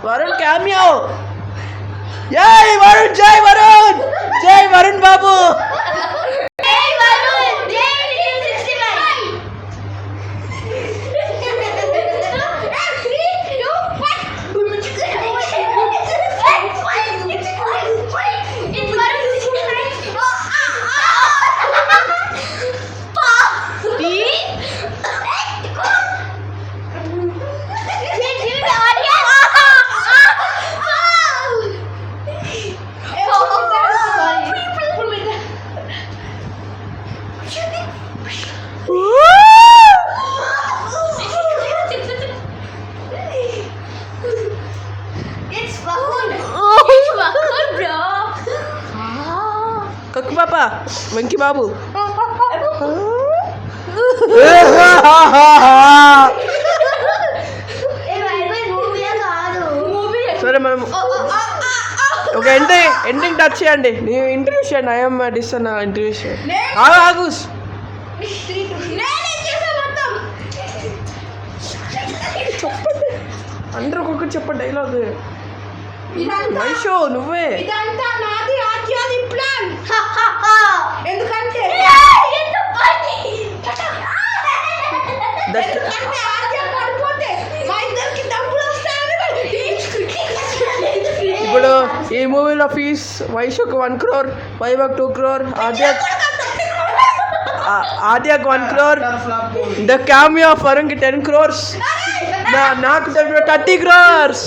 Varun cameo. జై వరుణ్, జై వరుణ్, జై వరుణ్ బాబు. కక్కు పాప, వెంకీ బాబు. సరే మనం ఒక ఎండింగ్ టచ్ చేయండి. నేను ఇంటర్వ్యూ చేయండి. ఐఎమ్ డిస్టర్న్ ఇంటర్వ్యూ చేయండి. ఆగు. చెప్పండి, అందరూ ఒక్కొక్కటి చెప్పండి డైలాగ్. వైషో నువ్వే. ఎందుకంటే ఇప్పుడు ఈ మూవీలో ఫీజ్ వైషోకి 1 crore, వైభవ్ 2 crore, ఆద్యాకి 1 crore, ద క్యామియో ఆఫ్ వరుణ్కి 10 crores, నాకు 30 crores.